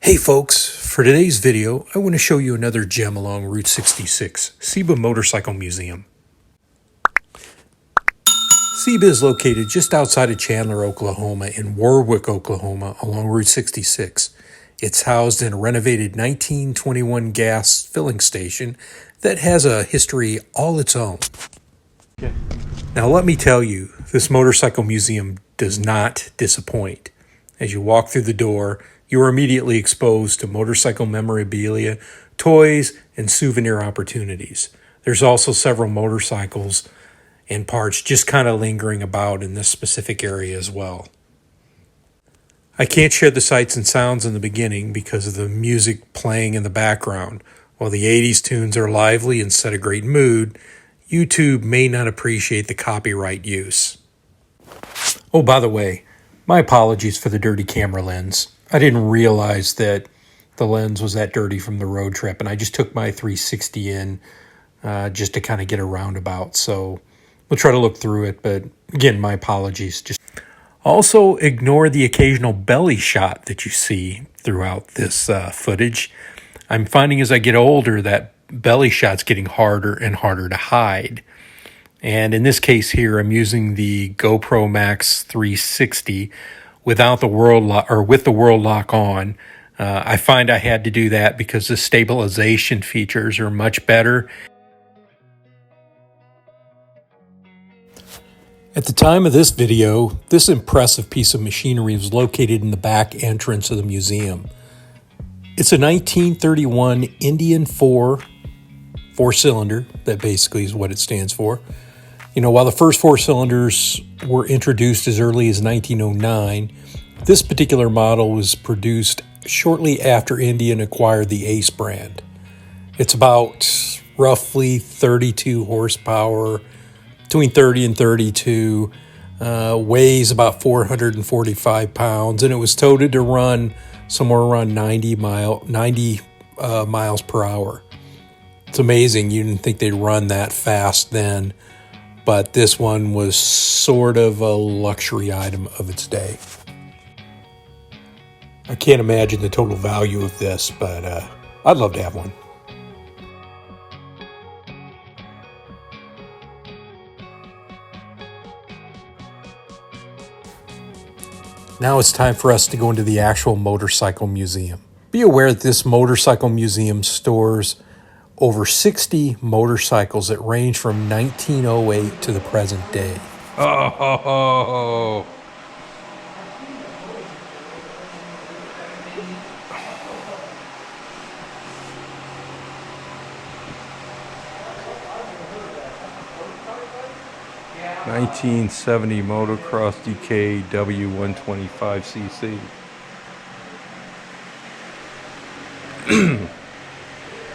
Hey folks, for today's video, I want to show you another gem along Route 66, Seaba Motorcycle Museum. Seaba is located just outside of Chandler, Oklahoma and Warwick, Oklahoma along Route 66. It's housed in a renovated 1921 gas filling station that has a history all its own. Okay. Now let me tell you, this motorcycle museum does not disappoint. As you walk through the door, you are immediately exposed to motorcycle memorabilia, toys, and souvenir opportunities. There's also several motorcycles and parts just kind of lingering about in this specific area as well. I can't share the sights and sounds in the beginning because of the music playing in the background. While the 80s tunes are lively and set a great mood, YouTube may not appreciate the copyright use. Oh, by the way, my apologies for the dirty camera lens. I didn't realize that the lens was that dirty from the road trip, and I just took my 360 in just to kind of get a roundabout. So we'll try to look through it, but again, my apologies. Just also ignore the occasional belly shot that you see throughout this footage. I'm finding as I get older that belly shot's getting harder and harder to hide. And in this case here, I'm using the GoPro Max 360 without the world lock, or with the world lock on. I find I had to do that because the stabilization features are much better. At the time of this video, this impressive piece of machinery was located in the back entrance of the museum. It's a 1931 Indian four-cylinder, that basically is what it stands for. You know, while the first four cylinders were introduced as early as 1909, this particular model was produced shortly after Indian acquired the Ace brand. It's about roughly 32 horsepower, between 30 and 32, weighs about 445 pounds, and it was touted to run somewhere around 90 miles per hour. It's amazing. You didn't think they'd run that fast then. But this one was sort of a luxury item of its day. I can't imagine the total value of this, but I'd love to have one. Now it's time for us to go into the actual motorcycle museum. Be aware that this motorcycle museum stores over 60 motorcycles that range from 1908 to the present day. Oh. '70 Motocross DK W125cc.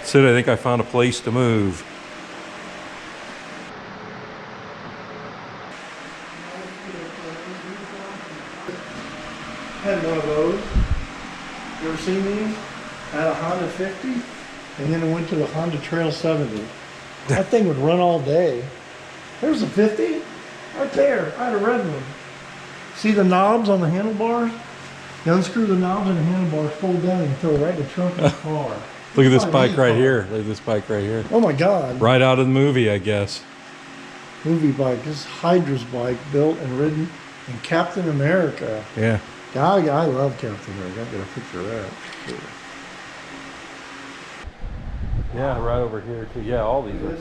Sid, I think I found a place to move. I had one of those. You ever seen these? I had a Honda 50, and then I went to the Honda Trail 70. That thing would run all day. There's a 50, right there. I had a red one. See the knobs on the handlebars? You unscrew the knobs and the handlebars, fold down, and throw it right in the trunk of the car. Look at this bike right here. Look at this bike right here. Oh my God. Right out of the movie, I guess. Movie bike. This is Hydra's bike, built and ridden in Captain America. Yeah. God, I love Captain America. I've got a picture of that. Sure. Yeah, right over here too. Yeah, all these are.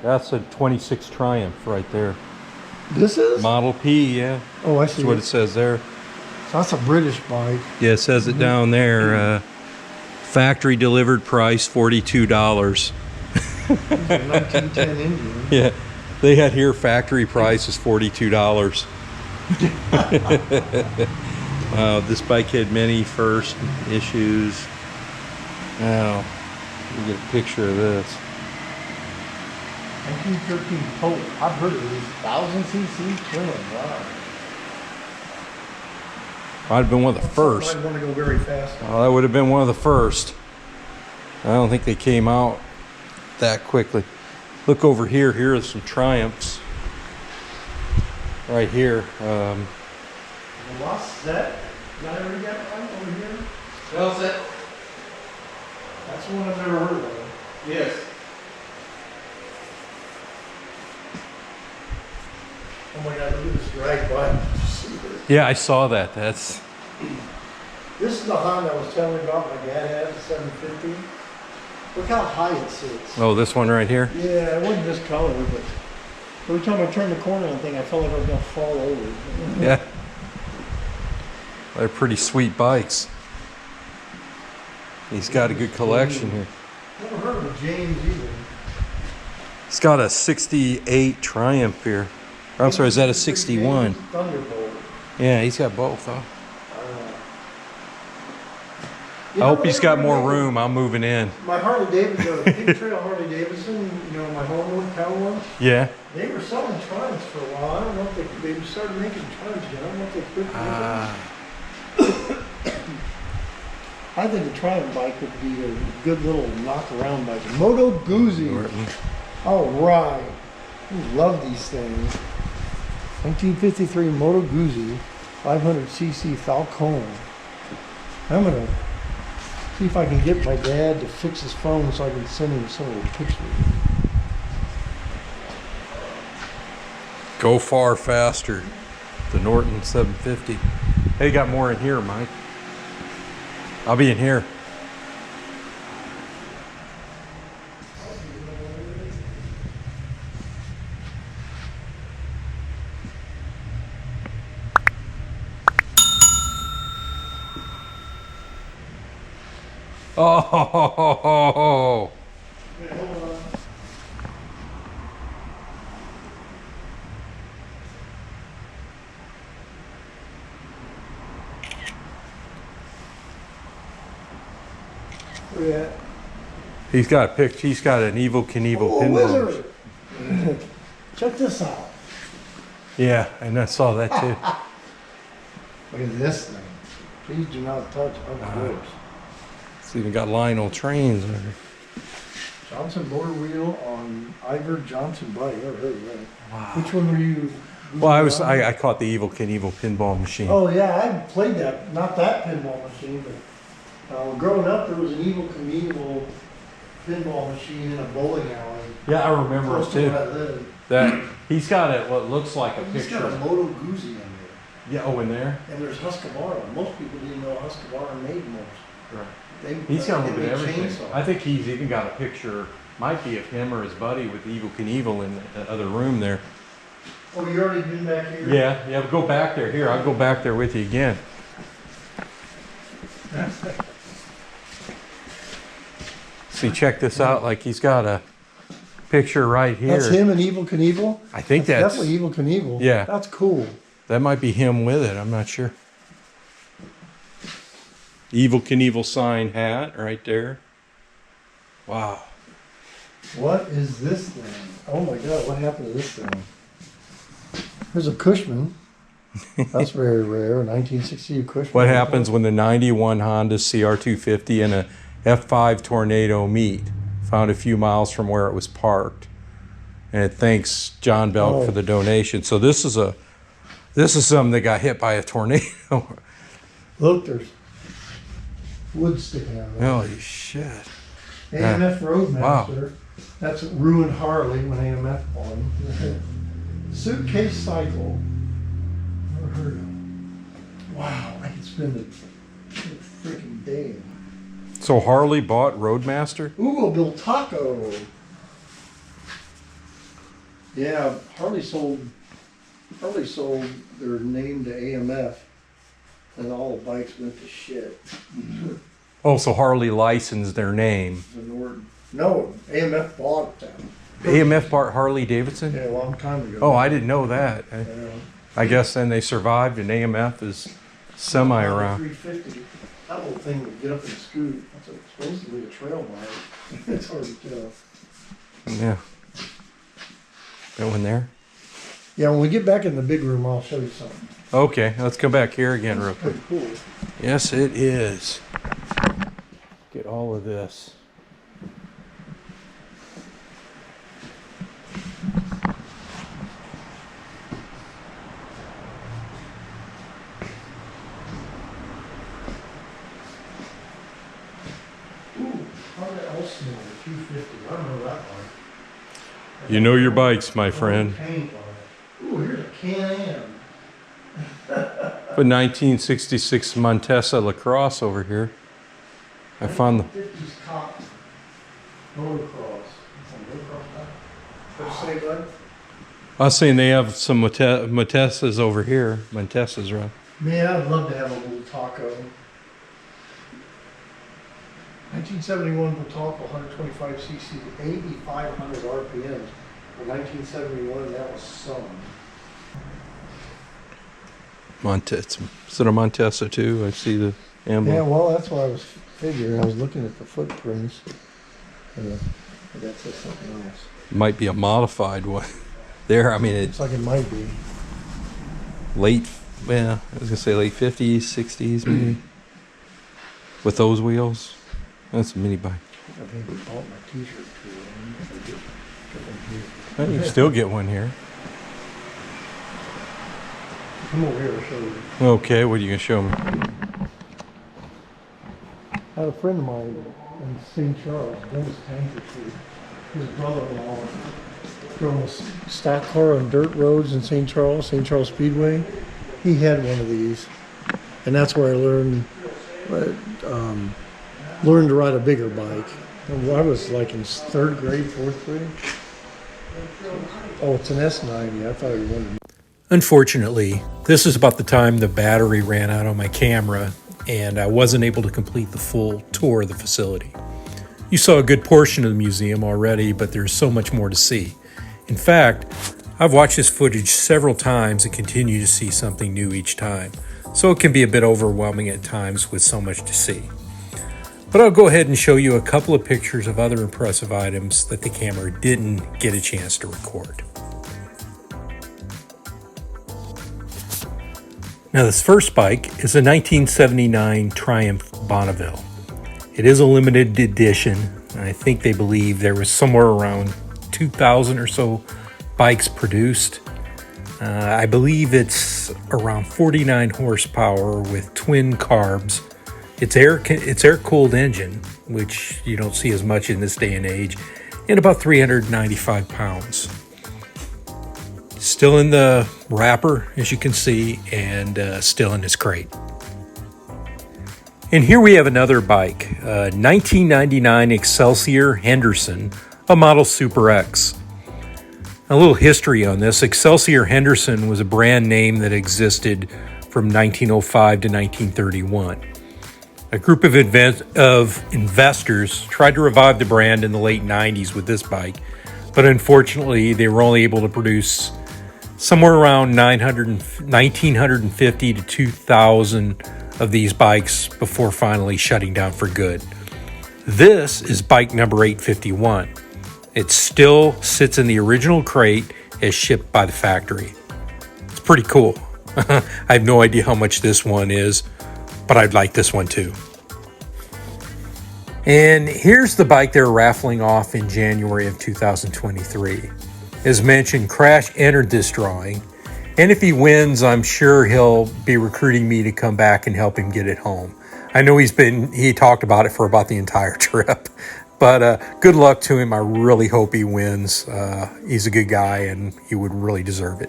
That's a 26 Triumph right there. This is? Model P, yeah. Oh, I see. That's what it says there. So that's a British bike. Yeah, it says it down there. Factory delivered price $42. 1910 Indian. Yeah, they had here factory price is $42. This bike had many first issues. Now, you get a picture of this. 1913 Pope. I've heard of these 1000cc twin. Wow. Might have been one of the first. I'd want to go very fast. Oh, that would have been one of the first. I don't think they came out that quickly. Look over here. Here are some Triumphs. Right here. The Lost Set. Not ever get one over here? Well said. That's one I've never heard of. Yes. Oh my God, look at this drag bike. Did you see this? Yeah, I saw that. That's. This is the Honda I was telling you about my dad had, the 750. Look how high it sits. Oh, this one right here? Yeah, it wasn't this color, but every time I turned the corner on the thing, I felt like I was going to fall over. Yeah. They're pretty sweet bikes. He's got a good collection here. Never heard of a James either. He's got a 68 Triumph here. Or, I'm sorry, is that a 61? Thunderbolt. Yeah, he's got both, though. You I know, hope he's got more room. I'm moving in. My Harley Davidson, Big Trail Harley Davidson, you know, my home one, town one, Yeah. they were selling Triumphs for a while. I don't know if they started making Triumphs again. I don't know if they quit making them. I think a Triumph bike would be a good little knock-around bike. Moto Guzzi. All right. I love these things. 1953 Moto Guzzi 500cc Falcone. I'm going to see if I can get my dad to fix his phone so I can send him some of the pictures. Go far faster. The Norton 750. Hey, got more in here, Mike. I'll be in here. Oh, Okay, hold on. Where you at? he's got a picture. He's got an Evel Knievel Oh, pinball. wizard! Check this out. Yeah, and I saw that too. Look at this thing. Please do not touch upwards. It's even got Lionel trains on it. Johnson motor wheel on Ivor Johnson bike. Never heard of that. Wow. Which one were you? Well, I caught the Evel Knievel pinball machine. Oh yeah, I played that. Not that pinball machine, but growing up there was an Evel Knievel pinball machine in a bowling alley. Yeah, I remember Close it to too. where I lived. That he's got it. What looks like a He's got a picture. Moto Guzzi in there. Yeah. Oh, in there. And there's Husqvarna. Most people didn't know Husqvarna made motors. Right. They, He's got a little they bit of made everything. chainsaws. I think he's even got a picture. Might be of him or his buddy with Evel Knievel in the other room there. Oh, you already been back here? Yeah. Yeah. Go back there. Here, I'll go back there with you again. See, check this out. Like he's got a picture right here. That's him and Evel Knievel? I think that's definitely Evel Knievel. Yeah. That's cool. that might be him with it. I'm not sure. Evel Knievel sign hat right there. Wow. What is this thing? Oh my God, what happened to this thing? There's a Cushman. That's very rare, a 1962 Cushman. What happens when the 91 Honda CR250 and a F5 Tornado meet? Found a few miles from where it was parked. And it thanks John Belk for the donation. So this is something that got hit by a tornado. Look, there's wood sticking out of it. Holy shit. AMF Roadmaster. Wow. That's ruined Harley when AMF bought him. Suitcase Cycle. Never heard of him. Wow, I could spend a freaking day. So Harley bought Roadmaster? Ooh, Bill Taco. Yeah, Harley sold their name to AMF, and all the bikes went to shit. Oh, so Harley licensed their name. No, AMF bought them. AMF bought Harley Davidson? Yeah, a long time ago. Oh, I didn't know that. Yeah. I guess then they survived and AMF is semi-around. 350. That little thing would get up and scoot. That's supposedly a trail bike. It's hard to tell. Yeah. That one there? Yeah, when we get back in the big room, I'll show you something. Okay, let's come back here again real quick. Pretty cool. Yes, it is. Get all of this. 250. I remember that one. You know your bikes, my friend. Paint on it. Ooh, here's a Can-Am. A 1966 Montesa Lacrosse over here. I found the 50s cop motocross. What'd you say, bud? I was saying they have some Montesas over here. Montesas, right? Man, I'd love to have a little taco. 1971 Botulco 125cc, 8,500 RPMs. For 1971, that was some. Montesa. Is it a Montesa too? I see the emblem. Yeah, well, that's what I was figuring. I was looking at the footprints. But that says something else. Might be a modified one. There, I mean, Looks it's like it might be. late, well, I was gonna say late 50s, 60s maybe. With those wheels. That's a mini bike. I think we bought my t-shirt too. Well, you can still get one here. Come over here, I'll show you. Okay, what are you gonna show me? I had a friend of mine in St. Charles, Dennis Tanker Street. His brother-in-law drove a stock car on dirt roads in St. Charles Speedway. He had one of these, and that's where I learned to ride a bigger bike. And I was like in third grade, fourth grade. Oh, it's an S90. I thought you wanted. Unfortunately, this is about the time the battery ran out on my camera and I wasn't able to complete the full tour of the facility. You saw a good portion of the museum already, but there's so much more to see. In fact, I've watched this footage several times and continue to see something new each time, so it can be a bit overwhelming at times with so much to see. But I'll go ahead and show you a couple of pictures of other impressive items that the camera didn't get a chance to record. Now this first bike is a 1979 Triumph Bonneville. It is a limited edition. I think they believe there was somewhere around 2,000 or so bikes produced. I believe it's around 49 horsepower with twin carbs. It's air-cooled engine, which you don't see as much in this day and age, and about 395 pounds. Still in the wrapper, as you can see, and still in its crate. And here we have another bike, 1999 Excelsior Henderson, a model Super X. A little history on this. Excelsior Henderson was a brand name that existed from 1905 to 1931. A group of investors tried to revive the brand in the late 90s with this bike, but unfortunately they were only able to produce somewhere around 1,950 to 2,000 of these bikes before finally shutting down for good. This is bike number 851. It still sits in the original crate as shipped by the factory. It's pretty cool. I have no idea how much this one is, but I'd like this one too. And here's the bike they're raffling off in January of 2023. As mentioned, Crash entered this drawing, and if he wins, I'm sure he'll be recruiting me to come back and help him get it home. I know he talked about it for about the entire trip, but good luck to him. I really hope he wins. He's a good guy and he would really deserve it.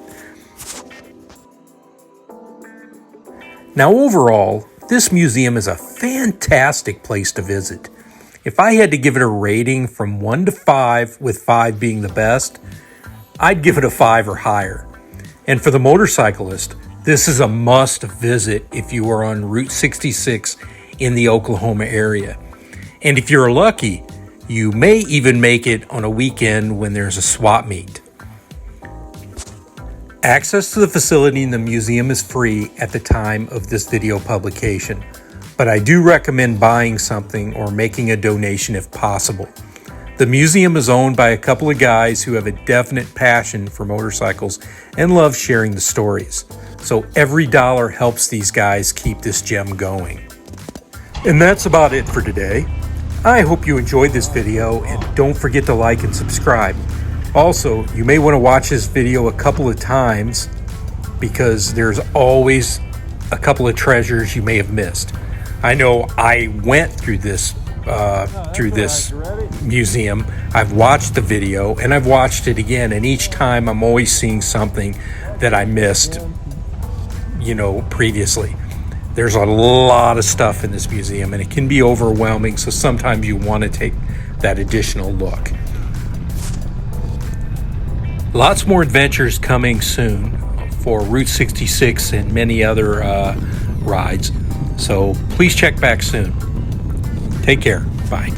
Now overall, this museum is a fantastic place to visit. If I had to give it a rating from 1 to 5, with 5 being the best, I'd give it a 5 or higher. And for the motorcyclist, this is a must visit if you are on Route 66 in the Oklahoma area. And if you're lucky, you may even make it on a weekend when there's a swap meet. Access to the facility in the museum is free at the time of this video publication, but I do recommend buying something or making a donation if possible. The museum is owned by a couple of guys who have a definite passion for motorcycles and love sharing the stories. So every dollar helps these guys keep this gem going. And that's about it for today. I hope you enjoyed this video and don't forget to like and subscribe. Also, you may want to watch this video a couple of times because there's always a couple of treasures you may have missed. I know I went through this through this museum. I've watched the video and I've watched it again, and each time I'm always seeing something that I missed, previously. There's a lot of stuff in this museum and it can be overwhelming, so sometimes you want to take that additional look. Lots more adventures coming soon for Route 66 and many other rides, so please check back soon. Take care. Bye.